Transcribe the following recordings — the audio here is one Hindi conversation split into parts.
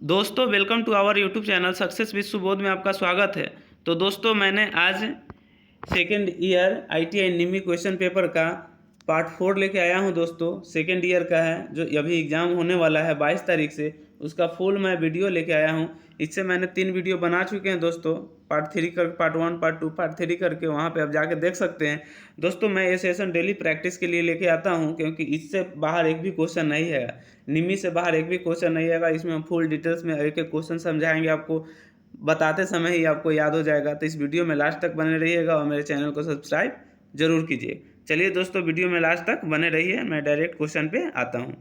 दोस्तों welcome to our YouTube channel success with Subodh में आपका स्वागत है। तो दोस्तों मैंने आज second year ITI NIMI question paper का पार्ट 4 लेके आया हूं। दोस्तों सेकेंड ईयर का है जो अभी एग्ज़ाम होने वाला है 22 तारीख से, उसका फुल मैं वीडियो लेके आया हूं। इससे मैंने 3 वीडियो बना चुके हैं दोस्तों, पार्ट 3 कर पार्ट 1 पार्ट 2 पार्ट 3 करके, वहां पे आप जाके देख सकते हैं। दोस्तों मैं ये सेशन डेली प्रैक्टिस के लिए लेके आता हूं क्योंकि इससे बाहर एक भी क्वेश्चन नहीं है, निमी से बाहर एक भी क्वेश्चन नहीं आएगा। इसमें हम फुल डिटेल्स में एक एक क्वेश्चन समझाएंगे, आपको बताते समय ही आपको याद हो जाएगा। तो इस वीडियो में लास्ट तक बने रहिएगा और मेरे चैनल को सब्सक्राइब जरूर कीजिए। चलिए दोस्तों वीडियो में लास्ट तक बने रहिए, मैं डायरेक्ट क्वेश्चन पे आता हूँ।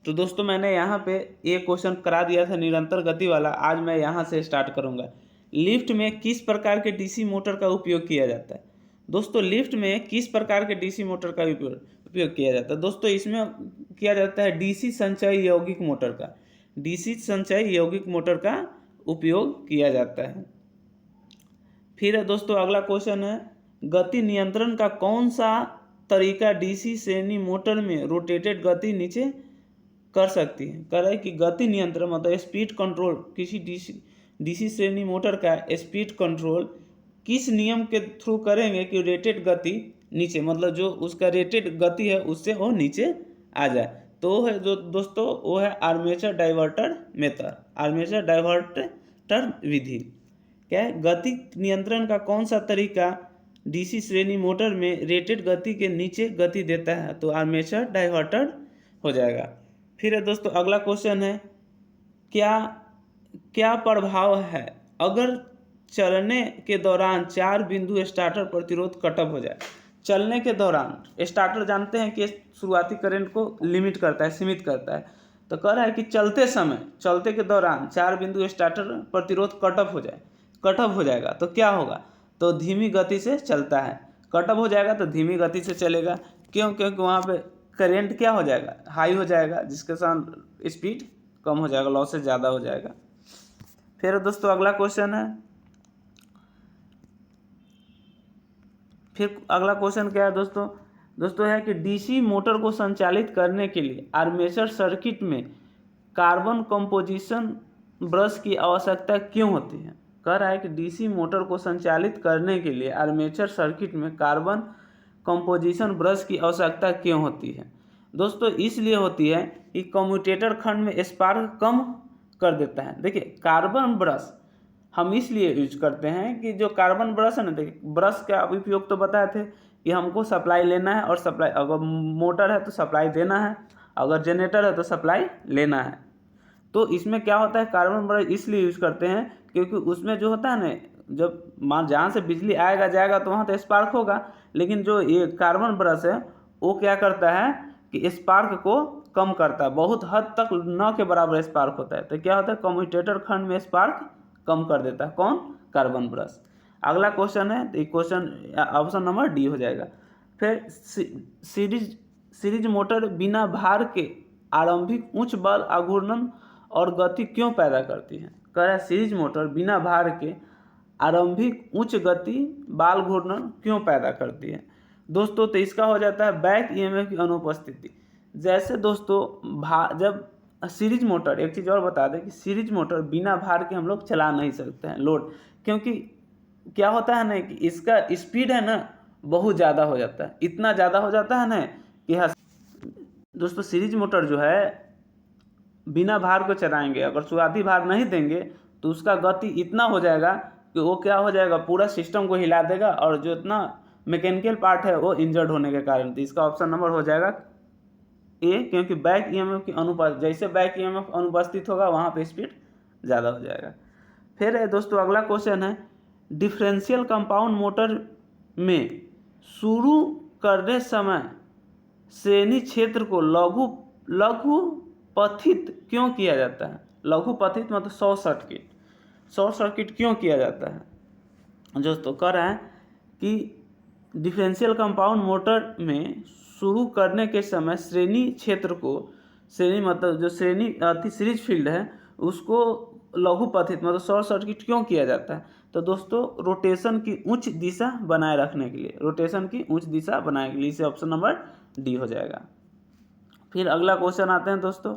तो दोस्तों मैंने यहाँ पे एक क्वेश्चन करा दिया था निरंतर गति वाला, आज मैं यहाँ से स्टार्ट करूँगा। लिफ्ट में किस प्रकार के डीसी मोटर का उपयोग किया जाता है? दोस्तों लिफ्ट में किस प्रकार के डीसी मोटर का उपयोग किया जाता है? दोस्तों इसमें किया जाता है डीसी संचयी यौगिक मोटर का, डीसी संचयी यौगिक मोटर का उपयोग किया जाता है। फिर दोस्तों अगला क्वेश्चन है, गति नियंत्रण का कौन सा तरीका डीसी श्रेणी मोटर में रोटेटेड गति नीचे कर सकती है? कह रहा है कि गति नियंत्रण मतलब स्पीड कंट्रोल, किसी डीसी श्रेणी मोटर का स्पीड कंट्रोल किस नियम के थ्रू करेंगे कि रेटेड गति नीचे, मतलब जो उसका रेटेड गति है उससे वो नीचे आ जाए। तो वो है जो दोस्तों वो है armature diverter method, armature diverter विधि। क्या है? गति नियंत्रण का कौन सा तरीका डीसी श्रेणी मोटर में रेटेड गति के नीचे गति देता है? तो आर्मेचर डाइवर्टर हो जाएगा। फिर है दोस्तों अगला क्वेश्चन है, क्या प्रभाव है अगर चलने के दौरान 4 बिंदु स्टार्टर प्रतिरोध कटअप हो जाए? चलने के दौरान स्टार्टर जानते हैं कि शुरुआती करंट को लिमिट करता है, सीमित करता है। तो कह रहा है कि चलते समय, चलते के दौरान 4 बिंदु स्टार्टर प्रतिरोध कटअप हो जाए, कटअप हो जाएगा तो क्या होगा? तो धीमी गति से चलता है, कटअप हो जाएगा तो धीमी गति से चलेगा। क्यों? क्योंकि वहाँ पे करंट क्या हो जाएगा, हाई हो जाएगा, जिसके साथ स्पीड कम हो जाएगा, लॉसेज ज़्यादा हो जाएगा। फिर दोस्तों अगला क्वेश्चन है, फिर अगला क्वेश्चन क्या है दोस्तों है कि डीसी मोटर को संचालित करने के लिए आर्मेचर सर्किट में कार्बन कंपोजिशन ब्रश की आवश्यकता क्यों होती है? कह रहा है कि डीसी मोटर को संचालित करने के लिए आर्मेचर सर्किट में कार्बन कंपोजिशन ब्रश की आवश्यकता क्यों होती है? दोस्तों इसलिए होती है कि कम्यूटेटर खंड में स्पार्क कम कर देता है। देखिए कार्बन ब्रश हम इसलिए यूज करते हैं कि जो कार्बन ब्रश है ना, देखिए ब्रश का उपयोग तो बताए थे कि हमको सप्लाई लेना है, और सप्लाई अगर मोटर है तो सप्लाई देना है, अगर जनरेटर है तो सप्लाई लेना है। तो इसमें क्या होता है, कार्बन ब्रश इसलिए यूज करते हैं क्योंकि उसमें जो होता है ना, जब मान जहाँ से बिजली आएगा जाएगा तो वहाँ तो स्पार्क होगा, लेकिन जो ये कार्बन ब्रश है वो क्या करता है कि स्पार्क को कम करता है, बहुत हद तक न के बराबर स्पार्क होता है। तो क्या होता है, कम्यूटेटर खंड में स्पार्क कम कर देता है, कौन? Carbon brush. अगला क्वेश्चन है, तो क्वेश्चन ऑप्शन नंबर डी हो जाएगा। फिर सीरीज मोटर बिना भार के आरंभिक उच्च बल आघूर्णन और गति क्यों पैदा करती है? कह रहा है सीरीज मोटर बिना भार के आरंभिक उच्च गति बाल घूर्णन क्यों पैदा करती है? दोस्तों तो इसका हो जाता है बैक ईएमएफ की अनुपस्थिति। जैसे दोस्तों जब सीरीज मोटर, एक चीज़ और बता दें कि सीरीज मोटर बिना भार के हम लोग चला नहीं सकते हैं लोड, क्योंकि क्या होता है ना कि इसका स्पीड है ना बहुत ज़्यादा हो जाता है, इतना ज़्यादा हो जाता है ना कि दोस्तों सीरीज मोटर जो है बिना भार को चलाएंगे, अगर शुरुआती भार नहीं देंगे तो उसका गति इतना हो जाएगा कि वो क्या हो जाएगा, पूरा सिस्टम को हिला देगा, और जो इतना मैकेनिकल पार्ट है वो इंजर्ड होने के कारण। तो इसका ऑप्शन नंबर हो जाएगा ए, क्योंकि बैक ईएमएफ की अनुपस्थित, जैसे बैक ईएमएफ अनुपस्थित होगा वहाँ पे स्पीड ज़्यादा हो जाएगा। फिर दोस्तों अगला क्वेश्चन है, डिफरेंशियल कंपाउंड मोटर में शुरू करने समय श्रेणी क्षेत्र को लघु पथित क्यों किया जाता है? लघु पथित मतलब शॉर्ट सर्किट क्यों किया जाता है? दोस्तों कह रहा है कि डिफरेंशियल कंपाउंड मोटर में शुरू करने के समय श्रेणी क्षेत्र को, श्रेणी मतलब जो श्रेणी सीरीज फील्ड है उसको लघु पथित मतलब शॉर्ट सर्किट क्यों किया जाता है? तो दोस्तों रोटेशन की उच्च दिशा बनाए रखने के लिए, रोटेशन की उच्च दिशा बनाने के लिए, इसे ऑप्शन नंबर डी हो जाएगा। फिर अगला क्वेश्चन आते हैं दोस्तों,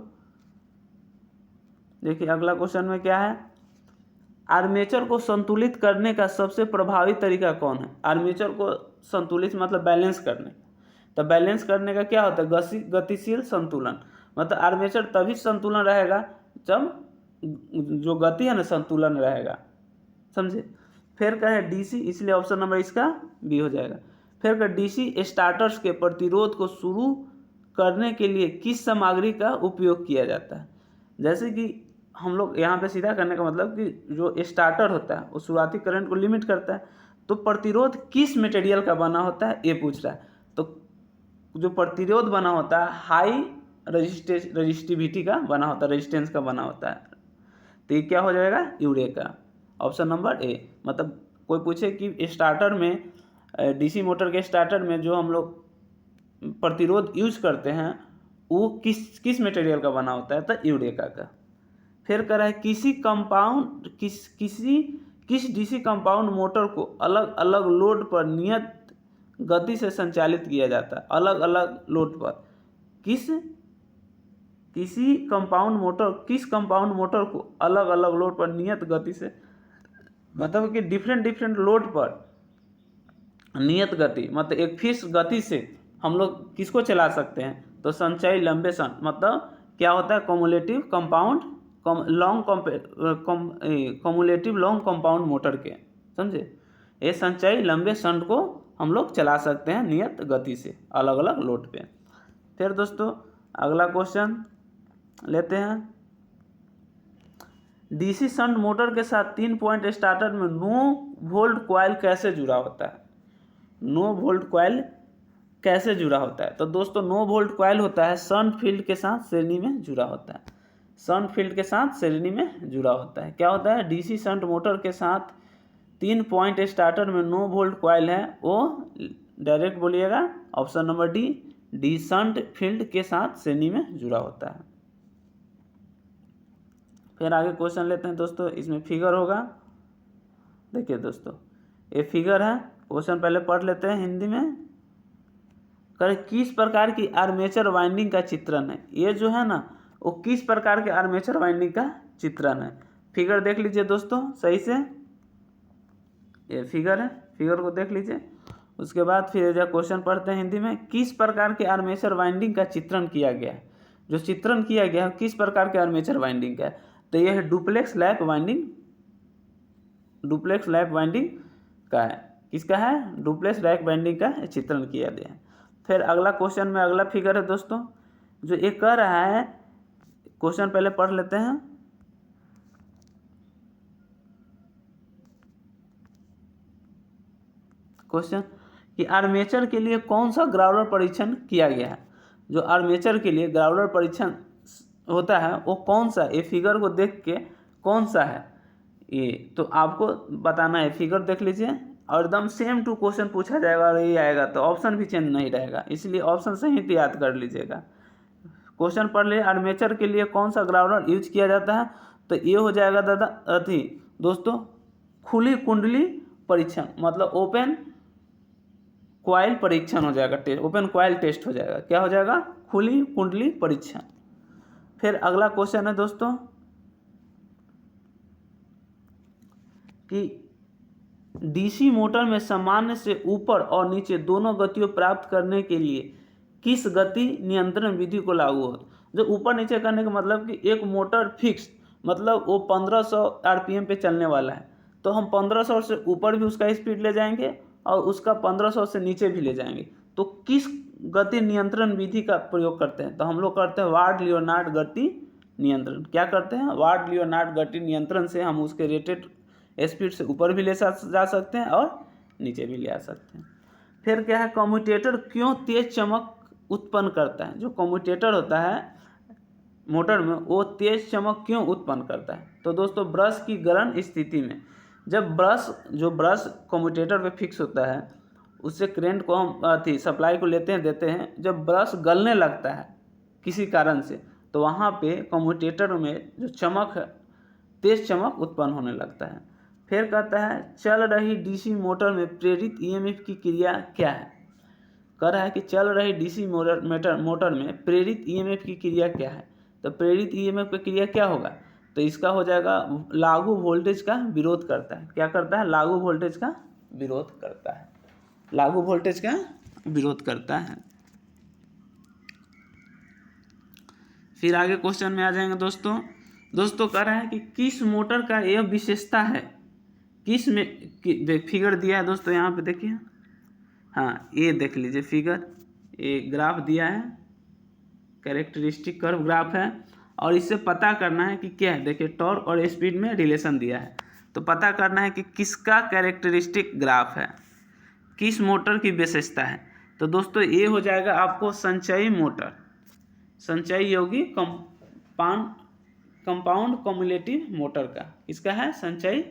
देखिए अगला क्वेश्चन में क्या है, आर्मेचर को संतुलित करने का सबसे प्रभावी तरीका कौन है। आर्मेचर को संतुलित मतलब बैलेंस करने, तो बैलेंस करने का क्या होता है, गतिशील संतुलन। मतलब आर्मेचर तभी संतुलन रहेगा जब जो गति है ना संतुलन रहेगा, समझे। फिर क्या है डीसी, इसलिए ऑप्शन नंबर इसका बी हो जाएगा। फिर क्या, डीसी स्टार्टर्स के प्रतिरोध को शुरू करने के लिए किस सामग्री का उपयोग किया जाता है। जैसे कि हम लोग यहाँ पे सीधा करने का मतलब कि जो स्टार्टर होता है वो शुरुआती करंट को लिमिट करता है, तो प्रतिरोध किस मटेरियल का बना होता है ये पूछ रहा है। तो जो प्रतिरोध बना होता है हाई रजिस्टिविटी का बना होता है, रेजिस्टेंस का बना होता है, तो ये क्या हो जाएगा, यूरेका, ऑप्शन नंबर ए। मतलब कोई पूछे कि स्टार्टर में, डीसी मोटर के स्टार्टर में जो हम लोग प्रतिरोध यूज करते हैं वो किस मटेरियल का बना होता है, तो यूरेका का। फिर कह रहा है किस डीसी कंपाउंड मोटर को अलग अलग लोड पर नियत गति से संचालित किया जाता है। अलग अलग लोड पर किस कंपाउंड मोटर को अलग अलग लोड पर नियत गति से, मतलब कि डिफरेंट लोड पर नियत गति, मतलब एक फिक्स गति से हम लोग किसको चला सकते हैं, तो संचयी लंबे शंट, मतलब क्या होता है, कम्युलेटिव लॉन्ग कंपाउंड मोटर के, समझे। ये संचयी लंबे शंट को हम लोग चला सकते हैं नियत गति से अलग अलग लोड पे। फिर दोस्तों अगला क्वेश्चन लेते हैं, डीसी शंट मोटर के साथ 3 पॉइंट स्टार्टर में 9 वोल्ट कॉइल कैसे जुड़ा होता है। 9 वोल्ट कॉइल कैसे जुड़ा होता है, तो दोस्तों 9 वोल्ट कॉइल होता है शंट फील्ड के साथ श्रेणी में जुड़ा होता है। शंट फील्ड के साथ श्रेणी में जुड़ा होता है। क्या होता है, डीसी शंट मोटर के साथ 3 पॉइंट स्टार्टर में 9 वोल्ट कॉइल है, वो डायरेक्ट बोलिएगा option number D shunt field के साथ श्रेणी में जुड़ा होता है। फिर आगे क्वेश्चन लेते हैं दोस्तों, इसमें फिगर होगा। देखिए दोस्तों ये फिगर है, क्वेश्चन पहले पढ़ लेते हैं हिंदी में। किस प्रकार की आर्मेचर वाइंडिंग का चित्रण है। ये जो है ना वो किस प्रकार के आर्मेचर वाइंडिंग का चित्रण है। फिगर देख लीजिए दोस्तों सही से, ये फिगर है, फिगर को देख लीजिए। उसके बाद फिर जब क्वेश्चन पढ़ते हैं हिंदी में, किस प्रकार के आर्मेचर वाइंडिंग का चित्रण किया गया है। जो चित्रण किया गया है किस प्रकार के आर्मेचर वाइंडिंग का है, तो यह है डुप्लेक्स लैप वाइंडिंग का है। किसका है, डुप्लेक्स लैप वाइंडिंग का चित्रण किया गया है। फिर अगला क्वेश्चन में अगला फिगर है दोस्तों, जो ये कह रहा है, क्वेश्चन पहले पढ़ लेते हैं। क्वेश्चन कि आर्मेचर के लिए कौन सा ग्राउलर परीक्षण किया गया है। जो आर्मेचर के लिए ग्राउलर परीक्षण होता है वो कौन सा, ये फिगर को देख के कौन सा है ये तो आपको बताना है। फिगर देख लीजिए और एकदम सेम टू क्वेश्चन पूछा जाएगा और ये आएगा, तो ऑप्शन भी चेंज नहीं रहेगा, इसलिए ऑप्शन सही याद कर लीजिएगा। क्वेश्चन पढ़ लिए, आर्मेचर के लिए कौन सा ग्राउलर यूज किया जाता है, तो ये हो जाएगा दोस्तों खुली कुंडली परीक्षण, मतलब ओपन कॉइल परीक्षण हो जाएगा, ओपन कॉइल टेस्ट हो जाएगा। क्या हो जाएगा, खुली कुंडली परीक्षण। फिर अगला क्वेश्चन है दोस्तों कि डीसी मोटर में सामान्य से ऊपर और नीचे दोनों गतियों प्राप्त करने के लिए किस गति नियंत्रण विधि को लागू हो। जो ऊपर नीचे करने का मतलब कि एक मोटर फिक्स, मतलब वो 1500 आरपीएम पे चलने वाला है, तो हम 1500 से ऊपर भी उसका स्पीड ले जाएंगे और उसका 1500 से नीचे भी ले जाएंगे। तो किस गति नियंत्रण विधि का प्रयोग करते हैं, तो हम लोग करते हैं वार्ड लियोनार्ड गति नियंत्रण। क्या करते हैं, वार्ड लियोनार्ड गति नियंत्रण से हम उसके रेटेड स्पीड से ऊपर भी ले जा सकते हैं और नीचे भी ले आ सकते हैं। फिर क्या है, कम्यूटेटर क्यों तेज चमक उत्पन्न करता है। जो कम्यूटेटर होता है मोटर में वो तेज चमक क्यों उत्पन्न करता है, तो दोस्तों ब्रश की गलन स्थिति में जब ब्रश कम्यूटेटर पे फिक्स होता है, उससे करंट को हम सप्लाई को लेते हैं देते हैं, जब ब्रश गलने लगता है किसी कारण से, तो वहाँ पे कम्यूटेटर में जो चमक है तेज चमक उत्पन्न होने लगता है। फिर कहता है चल रही डीसी मोटर में प्रेरित ईएमएफ की क्रिया क्या है। कह रहा है कि चल रही डीसी मोटर में प्रेरित ईएमएफ की क्रिया क्या है, तो प्रेरित ईएमएफ की क्रिया क्या होगा, तो इसका हो जाएगा लागू वोल्टेज का विरोध करता है। क्या करता है? लागू वोल्टेज का विरोध करता है। लागू वोल्टेज का विरोध करता है। फिर आगे क्वेश्चन में आ जाएंगे दोस्तों कह रहा है कि किस मोटर का यह विशेषता है, किस में फिगर दिया है दोस्तों, यहाँ पे देखिए, हाँ ये देख लीजिए फिगर, ये ग्राफ दिया है, कैरेक्टरिस्टिक कर्व ग्राफ है, और इससे पता करना है कि क्या है। देखिए टॉर्क और स्पीड में रिलेशन दिया है, तो पता करना है कि किसका कैरेक्टरिस्टिक ग्राफ है, किस मोटर की विशेषता है। तो दोस्तों ये हो जाएगा आपको संचयी मोटर, संचयी योगी कंपाउंड कम्युलेटिव मोटर का, इसका है संचयी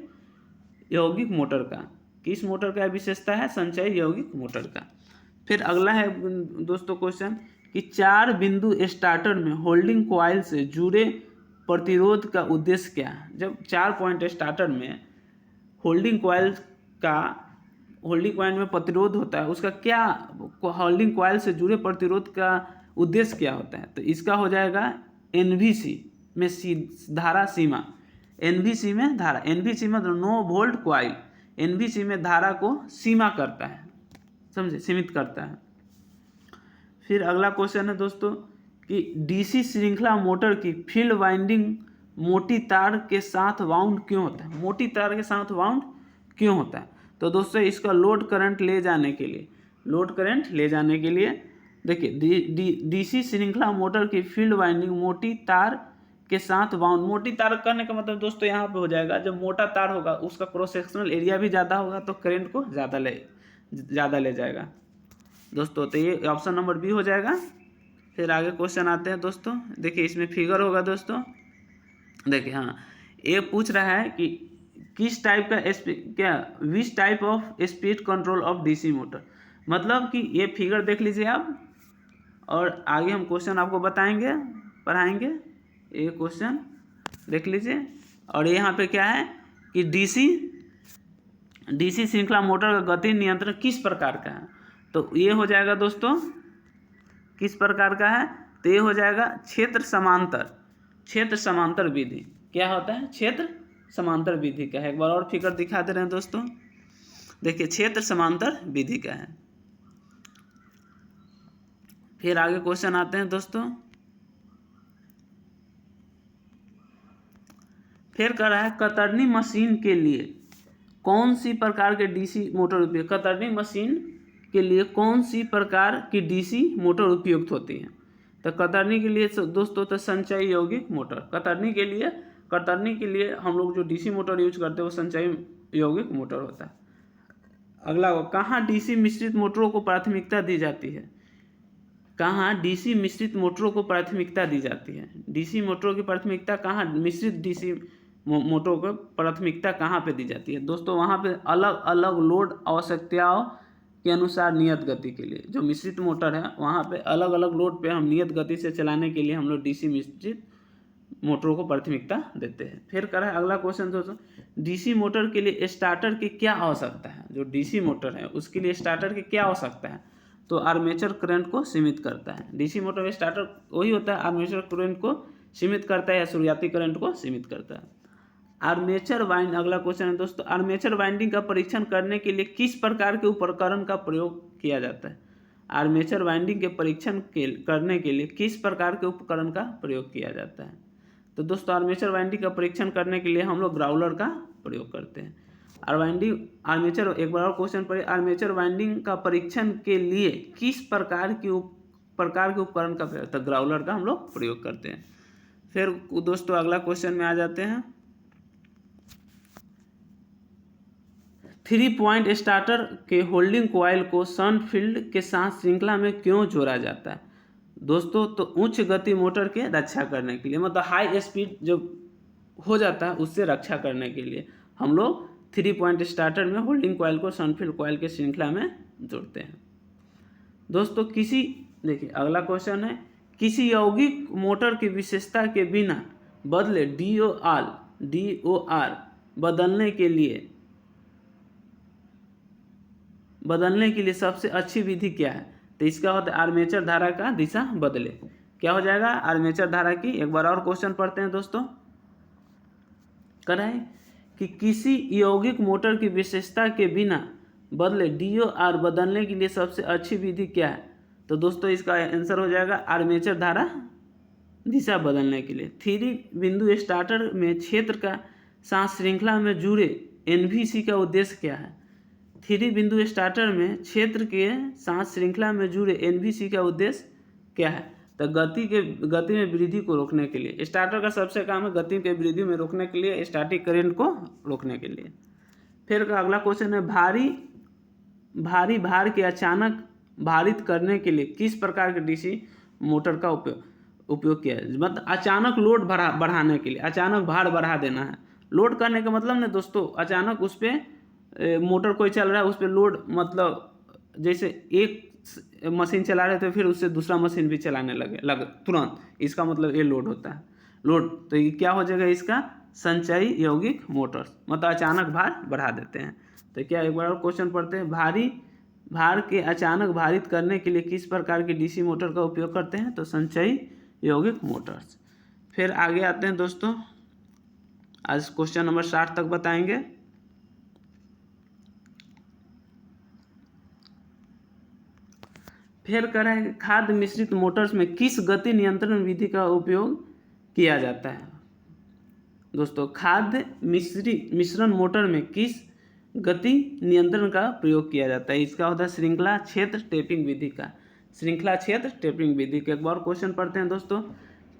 यौगिक मोटर का। किस मोटर का विशेषता है? संचयी यौगिक मोटर का। फिर अगला है दोस्तों क्वेश्चन कि 4 बिंदु स्टार्टर में होल्डिंग कॉइल से जुड़े प्रतिरोध का उद्देश्य क्या है। जब 4 पॉइंट स्टार्टर में होल्डिंग कॉइल में प्रतिरोध होता है, उसका क्या, होल्डिंग कॉइल से जुड़े प्रतिरोध का उद्देश्य क्या होता है। तो इसका हो जाएगा एनवीसी में धारा सीमा, एनवीसी में धारा, एनवीसी मतलब नो वोल्ट कॉइल, एनवीसी में धारा को सीमा करता है, समझे, सीमित करता है। फिर अगला क्वेश्चन है दोस्तों कि डीसी श्रृंखला मोटर की फील्ड वाइंडिंग मोटी तार के साथ वाउंड क्यों होता है, मोटी तार के साथ वाउंड क्यों होता है। तो दोस्तों इसका लोड करंट ले जाने के लिए, देखिए डीसी श्रृंखला मोटर की फील्ड वाइंडिंग मोटी तार के साथ वाउंड, मोटी तार करने का मतलब दोस्तों यहाँ पे हो जाएगा, जब मोटा तार होगा उसका क्रॉस सेक्शनल एरिया भी ज़्यादा होगा तो करंट को ज़्यादा ले जाएगा दोस्तों। तो ये ऑप्शन नंबर बी हो जाएगा। फिर आगे क्वेश्चन आते हैं दोस्तों, देखिए इसमें फिगर होगा दोस्तों, देखिए हाँ ये पूछ रहा है कि किस टाइप का which type of speed control of DC motor, मतलब कि ये फिगर देख लीजिए आप, और आगे हम क्वेश्चन आपको बताएंगे, पढ़ाएंगे, ये क्वेश्चन देख लीजिए। और यहाँ पे क्या है कि डीसी श्रृंखला मोटर का गति नियंत्रण किस प्रकार का है। तो ये हो जाएगा दोस्तों किस प्रकार का है, तो ये हो जाएगा क्षेत्र समांतर विधि। क्या होता है? क्षेत्र समांतर विधि का है। एक बार और फिगर दिखा दे रहे हैं दोस्तों, देखिए क्षेत्र समांतर विधि का है। फिर आगे क्वेश्चन आते हैं दोस्तों, फिर कह रहा है कतरनी मशीन के लिए कौन सी प्रकार के डीसी मोटर उपयोग, कतरनी मशीन के लिए कौन सी प्रकार की डीसी मोटर उपयुक्त होती है। तो कतरनी के लिए दोस्तों तो संचयी यौगिक मोटर, कतरनी के लिए हम लोग जो डीसी मोटर यूज करते हैं वो संचयी यौगिक मोटर होता है। अगला कहाँ डीसी मिश्रित मोटरों को प्राथमिकता दी जाती है, कहाँ डीसी मिश्रित मोटरों को प्राथमिकता दी जाती है। डीसी मोटरों की प्राथमिकता कहाँ, मिश्रित डीसी मोटरों को प्राथमिकता कहाँ पे दी जाती है दोस्तों, वहाँ पे अलग अलग लोड आवश्यकताओं के अनुसार नियत गति के लिए, जो मिश्रित मोटर है वहाँ पे अलग अलग लोड पे हम नियत गति से चलाने के लिए हम लोग डीसी मिश्रित मोटरों को प्राथमिकता देते हैं। फिर कर रहा है अगला क्वेश्चन दोस्तों, डीसी मोटर के लिए स्टार्टर की क्या आवश्यकता है। जो डीसी मोटर है उसके लिए स्टार्टर की क्या आवश्यकता है, तो आर्मेचर करंट को सीमित करता है। डीसी मोटर में स्टार्टर वही होता है, आर्मेचर करंट को सीमित करता है या शुरुआती करंट को सीमित करता है। आर्मेचर वाइंड, अगला क्वेश्चन है दोस्तों, आर्मेचर वाइंडिंग का परीक्षण करने के लिए किस प्रकार के उपकरण का प्रयोग किया जाता है। आर्मेचर वाइंडिंग के परीक्षण करने के लिए किस प्रकार के उपकरण का प्रयोग किया जाता है। तो दोस्तों आर्मेचर वाइंडिंग का परीक्षण करने के लिए हम लोग ग्राउलर का प्रयोग करते हैं। आर्मेचर, एक बार और क्वेश्चन पढ़िए, आर्मेचर वाइंडिंग का परीक्षण के लिए किस प्रकार के उपकरण का प्रयोग, तो ग्राउलर का हम लोग प्रयोग करते हैं। फिर दोस्तों अगला क्वेश्चन में आ जाते हैं, 3 पॉइंट स्टार्टर के होल्डिंग कॉइल को शंट फील्ड के साथ श्रृंखला में क्यों जोड़ा जाता है दोस्तों। तो उच्च गति मोटर के रक्षा करने के लिए, मतलब हाई स्पीड जो हो जाता है उससे रक्षा करने के लिए हम लोग 3 पॉइंट स्टार्टर में होल्डिंग कॉइल को शंट फील्ड कॉइल के श्रृंखला में जोड़ते हैं दोस्तों। देखिए अगला क्वेश्चन है, किसी यौगिक मोटर की विशेषता के बिना बदले DOR बदलने के लिए सबसे अच्छी विधि क्या है। तो इसका होता है आर्मेचर धारा का दिशा बदले। क्या हो जाएगा, आर्मेचर धारा की, एक बार और क्वेश्चन पढ़ते हैं दोस्तों, कराएं कि किसी यौगिक मोटर की विशेषता के बिना बदले DOR बदलने के लिए सबसे अच्छी विधि क्या है? तो दोस्तों इसका आंसर हो जाएगा आर्मेचर धारा दिशा बदलने के लिए। 3 बिंदु स्टार्टर में क्षेत्र का साथ श्रृंखला में जुड़े NVC का उद्देश्य क्या है? 3 बिंदु स्टार्टर में क्षेत्र के साथ श्रृंखला में जुड़े NVC का उद्देश्य क्या है? तो गति में वृद्धि को रोकने के लिए। स्टार्टर का सबसे काम है गति के वृद्धि में रोकने के लिए, स्टैटिक करंट को रोकने के लिए। फिर अगला क्वेश्चन है भारी भार के अचानक भारित करने के लिए किस प्रकार के DC मोटर का उपयोग किया है? मतलब अचानक लोड बढ़ाने के लिए, अचानक भार बढ़ा देना है। लोड करने का मतलब नहीं दोस्तों, अचानक उस पर मोटर कोई चल रहा है, उस पर लोड, मतलब जैसे एक मशीन चला रहे थे फिर उससे दूसरा मशीन भी चलाने लगे तुरंत, इसका मतलब ये लोड होता है। लोड तो ये क्या हो जाएगा इसका? संचयी यौगिक मोटर्स, मतलब अचानक भार बढ़ा देते हैं। तो क्या एक बार और क्वेश्चन पढ़ते हैं, भारी भार के अचानक भारित करने के लिए किस प्रकार की DC मोटर का उपयोग करते हैं? तो संचयी यौगिक मोटर्स। फिर आगे आते हैं दोस्तों, आज क्वेश्चन नंबर 60 तक बताएंगे। फिर कह है खाद्य मिश्रित मोटर्स में किस गति नियंत्रण विधि का उपयोग किया जाता है? दोस्तों खाद्य मिश्रण मोटर में किस गति नियंत्रण का प्रयोग किया जाता है? इसका होता है श्रृंखला क्षेत्र टेपिंग विधि का। श्रृंखला क्षेत्र टेपिंग विधि के एक बार क्वेश्चन पढ़ते हैं दोस्तों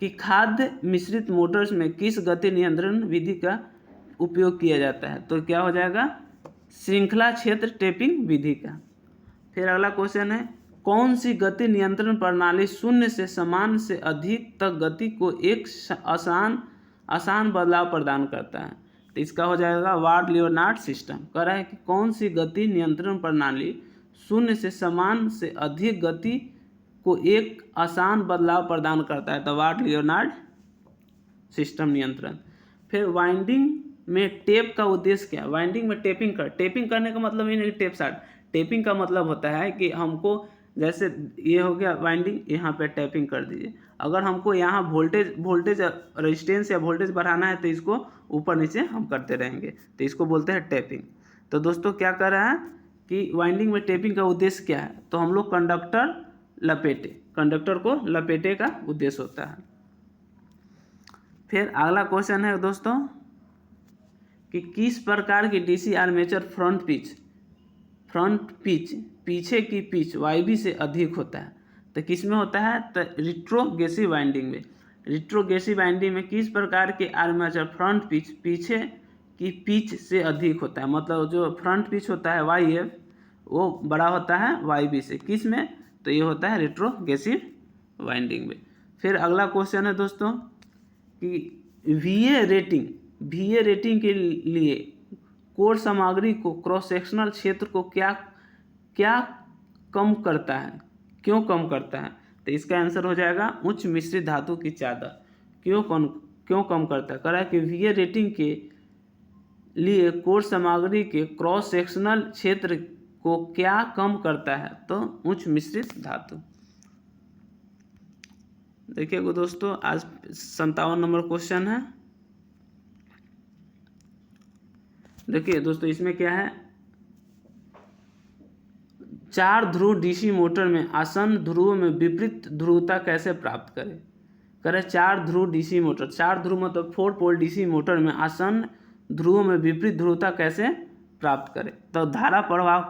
कि खाद्य मिश्रित मोटर्स में किस गति नियंत्रण विधि का उपयोग किया जाता है? तो क्या हो जाएगा? श्रृंखला क्षेत्र टेपिंग विधि का। फिर अगला क्वेश्चन है कौन सी गति नियंत्रण प्रणाली शून्य से समान से अधिक तक गति को एक आसान बदलाव प्रदान करता है? तो इसका हो जाएगा वार्ड लियोनार्ड सिस्टम। कह रहा है कि कौन सी गति नियंत्रण प्रणाली शून्य से समान से अधिक गति को एक आसान बदलाव प्रदान करता है? तो वार्ड लियोनार्ड सिस्टम नियंत्रण। फिर वाइंडिंग में टेप का उद्देश्य क्या है? वाइंडिंग में टेपिंग करने का मतलब ये नहीं टेप साट। टेपिंग का मतलब होता है कि हमको जैसे ये हो गया वाइंडिंग, यहाँ पे टैपिंग कर दीजिए। अगर हमको यहाँ वोल्टेज रेजिस्टेंस या वोल्टेज बढ़ाना है तो इसको ऊपर नीचे हम करते रहेंगे, तो इसको बोलते हैं टैपिंग। तो दोस्तों क्या कर रहा है कि वाइंडिंग में टैपिंग का उद्देश्य क्या है? तो हम लोग कंडक्टर को लपेटे का उद्देश्य होता है। फिर अगला क्वेश्चन है दोस्तों कि किस प्रकार की DC आर्मेचर फ्रंट पिच पीछे की पिच YB से अधिक होता है? तो किस में होता है? तो रिट्रोगेसिव वाइंडिंग में। रिट्रोगेसिव वाइंडिंग में किस प्रकार के आर्मेचर फ्रंट पिच पीछे की पिच से अधिक होता है? मतलब जो फ्रंट पिच होता है YF वो बड़ा होता है YB से। किस में? तो ये होता है रिट्रोगेसिव वाइंडिंग में। फिर अगला क्वेश्चन है दोस्तों कि VA रेटिंग के लिए कोर सामग्री को क्रॉस सेक्शनल क्षेत्र को क्या कम करता है, क्यों कम करता है? तो इसका आंसर हो जाएगा उच्च मिश्रित धातु की चादर। क्यों कम करता है? कह रहा है कि VA रेटिंग के लिए कोर सामग्री के क्रॉस सेक्शनल क्षेत्र को क्या कम करता है? तो उच्च मिश्रित धातु। देखिए दोस्तों आज 57 नंबर क्वेश्चन है। देखिए दोस्तों इसमें क्या है, 4 ध्रुव DC मोटर में आसन्न ध्रुवों में विपरीत ध्रुवता कैसे प्राप्त करें? करें 4 ध्रुव DC मोटर, 4 ध्रुव मतलब 4 पोल DC मोटर में आसन्न ध्रुवों में विपरीत ध्रुवता कैसे प्राप्त करें? तो धारा प्रवाह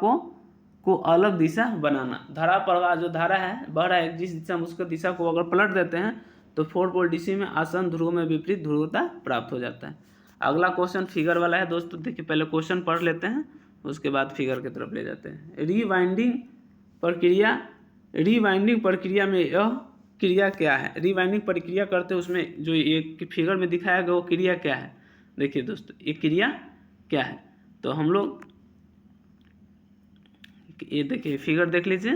को अलग दिशा बनाना। धारा प्रवाह जो धारा है बह रहा है जिस दिशा में, उसका दिशा को अगर पलट देते हैं तो 4 पोल DC में आसन्न ध्रुवों में विपरीत ध्रुवता प्राप्त हो जाता है। अगला क्वेश्चन फिगर वाला है दोस्तों। देखिए पहले क्वेश्चन पढ़ लेते हैं, उसके बाद फिगर की तरफ ले जाते हैं। रीवाइंडिंग प्रक्रिया में यह क्रिया क्या है? रीवाइंडिंग प्रक्रिया करते हैं उसमें जो एक फिगर में दिखाया गया वो क्रिया क्या है? देखिए दोस्तों ये क्रिया क्या है? तो हम लोग ये देखिए फिगर देख लीजिए,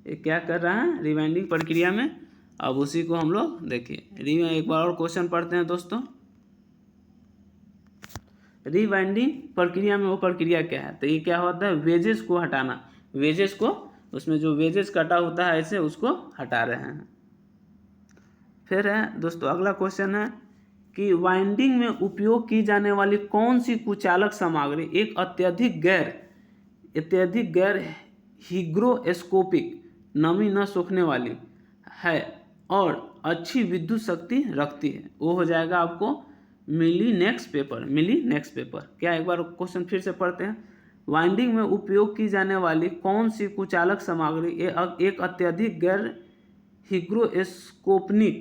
ये क्या कर रहा है रीवाइंडिंग प्रक्रिया में। अब उसी को हम लोग देखिए एक बार और क्वेश्चन पढ़ते हैं दोस्तों। रीवाइंडिंग प्रक्रिया में वो प्रक्रिया क्या है? तो ये क्या होता है, वेजेस को हटाना। वेजेस को, उसमें जो वेजेस कटा होता है ऐसे उसको हटा रहे हैं। फिर है दोस्तों अगला क्वेश्चन है कि वाइंडिंग में उपयोग की जाने वाली कौन सी कुचालक सामग्री एक अत्यधिक गैर हिग्रोस्कोपिक, नमी न सोखने वाली है और अच्छी विद्युत शक्ति रखती है? वो हो जाएगा आपको मिलीनेक्स पेपर। क्या, एक बार क्वेश्चन फिर से पढ़ते हैं। वाइंडिंग में उपयोग की जाने वाली कौन सी कुचालक सामग्री एक अत्यधिक गैर हिग्रोस्कोपिक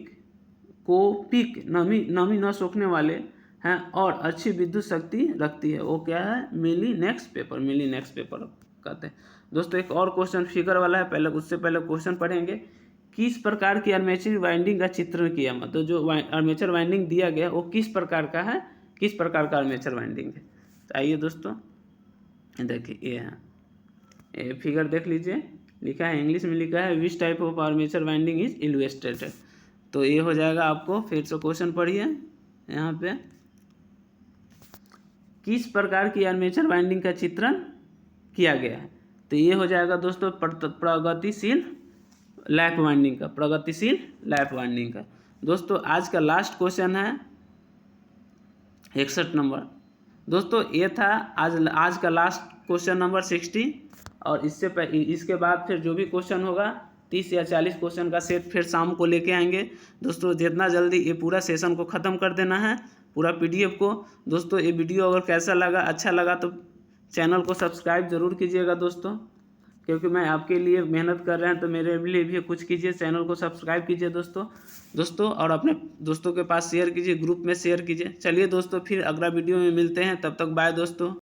नमी न सोखने वाले हैं और अच्छी विद्युत शक्ति रखती है? वो क्या है? मिलीनेक्स पेपर कहते हैं। दोस्तों एक और क्वेश्चन फिगर वाला है, उससे पहले क्वेश्चन पढ़ेंगे। किस प्रकार की आर्मेचर वाइंडिंग का चित्रण किया? मतलब जो आर्मेचर वाइंडिंग दिया गया वो किस प्रकार का है, किस प्रकार का आर्मेचर वाइंडिंग है? तो आइए दोस्तों देखिए, ये है, ये फिगर देख लीजिए, लिखा है इंग्लिश में, लिखा है which type of armature winding is illustrated. तो ये हो जाएगा आपको, फिर से क्वेश्चन पढ़िए यहाँ पे, किस प्रकार की आर्मेचर वाइंडिंग का चित्रण किया गया है? तो ये हो जाएगा दोस्तों प्रगतिशील लैप वाइंडिंग का। दोस्तों आज का लास्ट क्वेश्चन है 61 नंबर। दोस्तों ये था आज का लास्ट क्वेश्चन नंबर 60, और इसके बाद फिर जो भी क्वेश्चन होगा 30 या 40 क्वेश्चन का सेट फिर शाम को लेके आएंगे। दोस्तों जितना जल्दी ये पूरा सेशन को ख़त्म कर देना है, पूरा PDF को। दोस्तों ये वीडियो अगर कैसा लगा, अच्छा लगा तो चैनल को सब्सक्राइब ज़रूर कीजिएगा दोस्तों, क्योंकि मैं आपके लिए मेहनत कर रहे हैं तो मेरे लिए भी कुछ कीजिए, चैनल को सब्सक्राइब कीजिए दोस्तों, और अपने दोस्तों के पास शेयर कीजिए, ग्रुप में शेयर कीजिए। चलिए दोस्तों फिर अगला वीडियो में मिलते हैं, तब तक बाय दोस्तों।